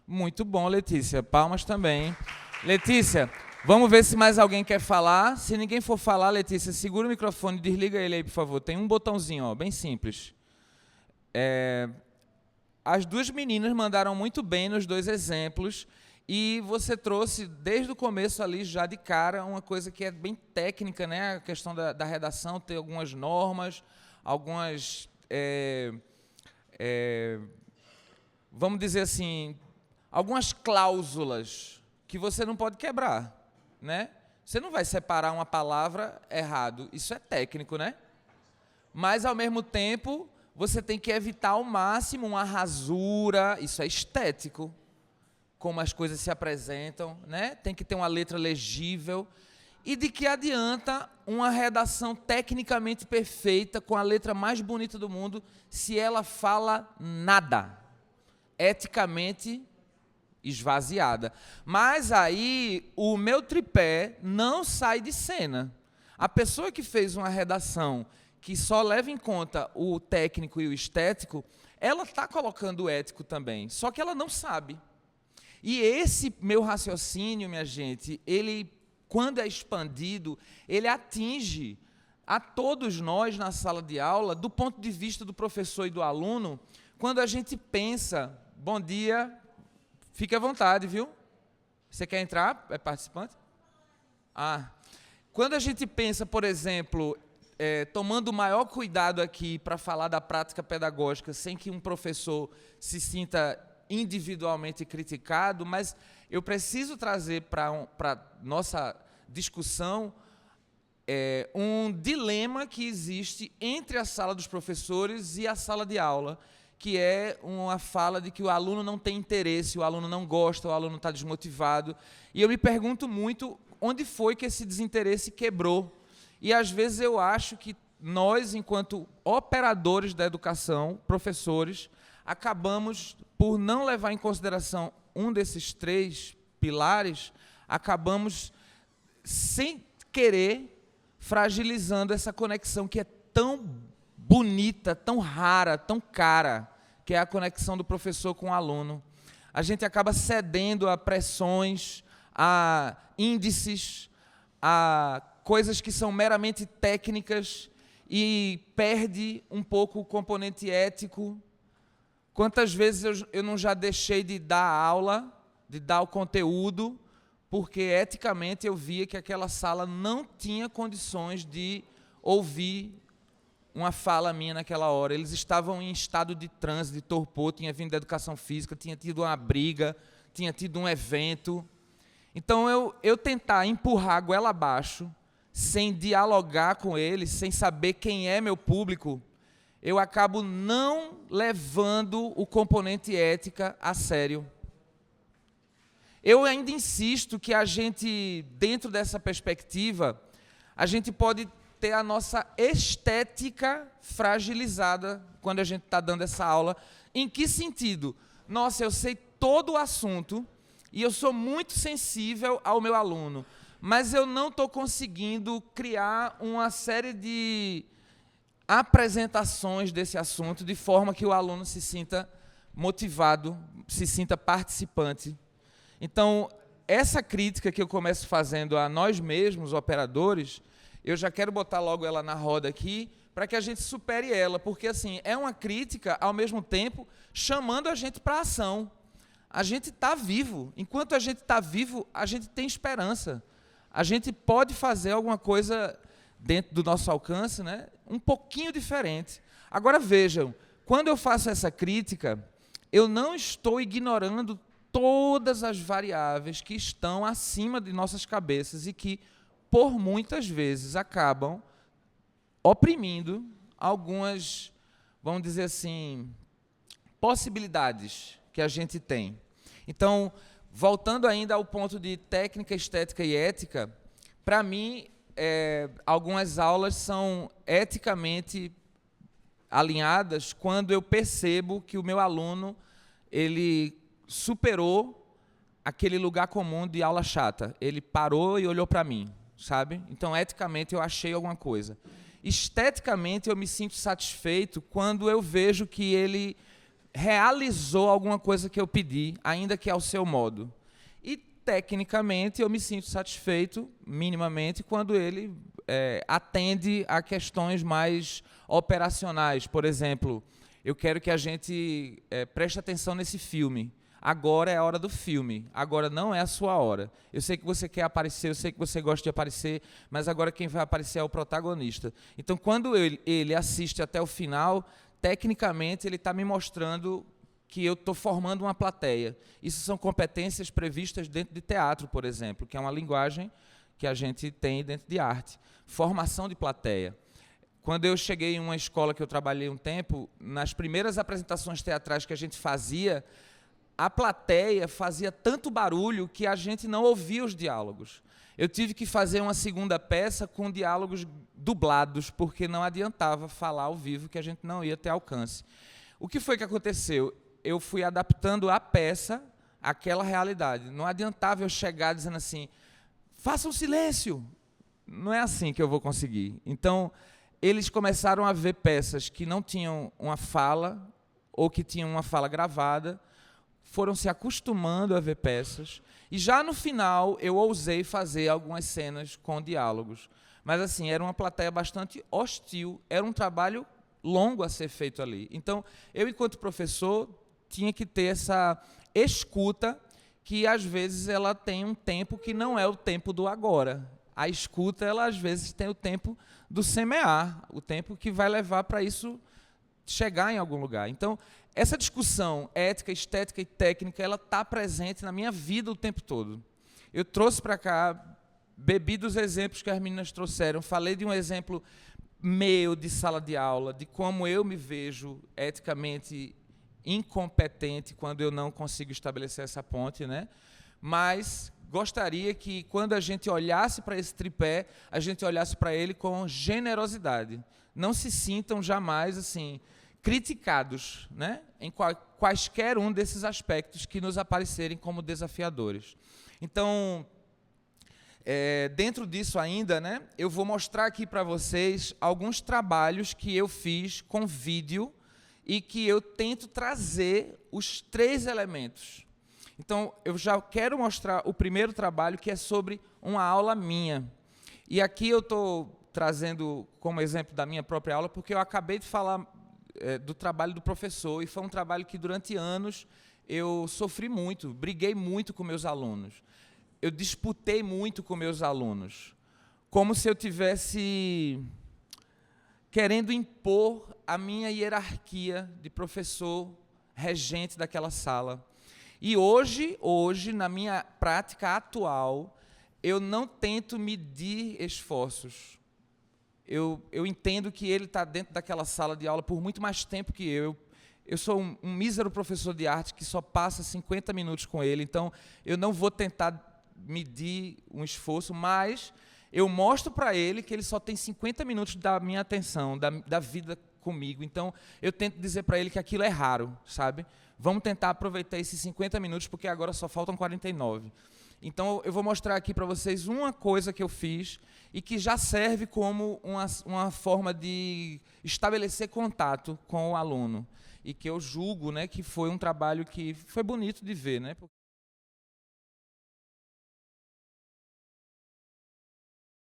Muito bom, Letícia. Palmas também. Letícia, vamos ver se mais alguém quer falar. Se ninguém for falar, Letícia, segura o microfone, desliga ele aí, por favor. Tem um botãozinho, ó, bem simples. As duas meninas mandaram muito bem nos dois exemplos e você trouxe, desde o começo ali, já de cara, uma coisa que é bem técnica, né? A questão da redação, ter algumas normas, algumas... vamos dizer assim, algumas cláusulas que você não pode quebrar, né? Você não vai separar uma palavra errado, isso é técnico, né? Mas, ao mesmo tempo, você tem que evitar ao máximo uma rasura, isso é estético, como as coisas se apresentam, né? Tem que ter uma letra legível. E de que adianta uma redação tecnicamente perfeita, com a letra mais bonita do mundo, se ela fala nada, eticamente esvaziada. Mas aí o meu tripé não sai de cena. A pessoa que fez uma redação que só leva em conta o técnico e o estético, ela está colocando o ético também, só que ela não sabe. E esse meu raciocínio, minha gente, ele, quando é expandido, ele atinge a todos nós na sala de aula, do ponto de vista do professor e do aluno, quando a gente pensa, bom dia, fique à vontade, viu? Você quer entrar? É participante? Quando a gente pensa, por exemplo, tomando o maior cuidado aqui para falar da prática pedagógica, sem que um professor se sinta individualmente criticado, mas eu preciso trazer para nossa discussão um dilema que existe entre a sala dos professores e a sala de aula, que é uma fala de que o aluno não tem interesse, o aluno não gosta, o aluno está desmotivado. E eu me pergunto muito onde foi que esse desinteresse quebrou. E, às vezes, eu acho que nós, enquanto operadores da educação, professores, acabamos, por não levar em consideração um desses três pilares, acabamos, sem querer, fragilizando essa conexão que é tão bonita, tão rara, tão cara, que é a conexão do professor com o aluno. A gente acaba cedendo a pressões, a índices, a coisas que são meramente técnicas e perde um pouco o componente ético. Quantas vezes eu não já deixei de dar aula, de dar o conteúdo, porque eticamente eu via que aquela sala não tinha condições de ouvir uma fala minha naquela hora. Eles estavam em estado de transe, de torpor, tinha vindo da educação física, tinha tido uma briga, tinha tido um evento. Então, eu tentar empurrar a goela abaixo, sem dialogar com eles, sem saber quem é meu público, eu acabo não levando o componente ética a sério. Eu ainda insisto que a gente, dentro dessa perspectiva, a gente pode ter a nossa estética fragilizada quando a gente está dando essa aula. Em que sentido? Nossa, eu sei todo o assunto e eu sou muito sensível ao meu aluno, mas eu não estou conseguindo criar uma série de apresentações desse assunto de forma que o aluno se sinta motivado, se sinta participante. Então, essa crítica que eu começo fazendo a nós mesmos, operadores, eu já quero botar logo ela na roda aqui, para que a gente supere ela, porque assim, é uma crítica, ao mesmo tempo, chamando a gente para a ação. A gente está vivo. Enquanto a gente está vivo, a gente tem esperança. A gente pode fazer alguma coisa dentro do nosso alcance, né? Um pouquinho diferente. Agora, vejam, quando eu faço essa crítica, eu não estou ignorando todas as variáveis que estão acima de nossas cabeças e que, por muitas vezes, acabam oprimindo algumas, vamos dizer assim, possibilidades que a gente tem. Então, voltando ainda ao ponto de técnica, estética e ética, para mim, algumas aulas são eticamente alinhadas quando eu percebo que o meu aluno ele superou aquele lugar comum de aula chata. Ele parou e olhou para mim, sabe? Então, eticamente, eu achei alguma coisa. Esteticamente, eu me sinto satisfeito quando eu vejo que ele realizou alguma coisa que eu pedi, ainda que ao seu modo. E, tecnicamente, eu me sinto satisfeito, minimamente, quando ele atende a questões mais operacionais. Por exemplo, eu quero que a gente preste atenção nesse filme. Agora é a hora do filme, agora não é a sua hora. Eu sei que você quer aparecer, eu sei que você gosta de aparecer, mas agora quem vai aparecer é o protagonista. Então, quando ele assiste até o final, tecnicamente ele está me mostrando que eu estou formando uma plateia. Isso são competências previstas dentro de teatro, por exemplo, que é uma linguagem que a gente tem dentro de arte. Formação de plateia. Quando eu cheguei em uma escola que eu trabalhei um tempo, nas primeiras apresentações teatrais que a gente fazia, a plateia fazia tanto barulho que a gente não ouvia os diálogos. Eu tive que fazer uma segunda peça com diálogos dublados, porque não adiantava falar ao vivo, que a gente não ia ter alcance. O que foi que aconteceu? Eu fui adaptando a peça àquela realidade. Não adiantava eu chegar dizendo assim, faça um silêncio. Não é assim que eu vou conseguir. Então, eles começaram a ver peças que não tinham uma fala, ou que tinham uma fala gravada, foram se acostumando a ver peças, e já no final eu ousei fazer algumas cenas com diálogos. Mas assim, era uma plateia bastante hostil, era um trabalho longo a ser feito ali. Então, eu, enquanto professor, tinha que ter essa escuta, que às vezes ela tem um tempo que não é o tempo do agora. A escuta, ela às vezes tem o tempo do semear, o tempo que vai levar para isso chegar em algum lugar. Então, essa discussão ética, estética e técnica, ela está presente na minha vida o tempo todo. Eu trouxe para cá, bebi dos exemplos que as meninas trouxeram, falei de um exemplo meu de sala de aula, de como eu me vejo eticamente incompetente quando eu não consigo estabelecer essa ponte, né? Mas gostaria que, quando a gente olhasse para esse tripé, a gente olhasse para ele com generosidade. Não se sintam jamais assim criticados, né, em quaisquer um desses aspectos que nos aparecerem como desafiadores. Então, dentro disso ainda, né, eu vou mostrar aqui para vocês alguns trabalhos que eu fiz com vídeo e que eu tento trazer os 3 elementos. Então, eu já quero mostrar o primeiro trabalho, que é sobre uma aula minha. E aqui eu estou trazendo como exemplo da minha própria aula, porque eu acabei de falar do trabalho do professor, e foi um trabalho que durante anos eu sofri muito, briguei muito com meus alunos, eu disputei muito com meus alunos, como se eu tivesse querendo impor a minha hierarquia de professor regente daquela sala. E hoje, na minha prática atual, eu não tento medir esforços. Eu entendo que ele está dentro daquela sala de aula por muito mais tempo que eu. Eu sou um mísero professor de arte que só passa 50 minutos com ele, então eu não vou tentar medir um esforço, mas eu mostro para ele que ele só tem 50 minutos da minha atenção, da vida comigo. Então, eu tento dizer para ele que aquilo é raro, sabe? Vamos tentar aproveitar esses 50 minutos, porque agora só faltam 49. Então, eu vou mostrar aqui para vocês uma coisa que eu fiz e que já serve como uma forma de estabelecer contato com o aluno. E que eu julgo, né, que foi um trabalho que foi bonito de ver, né?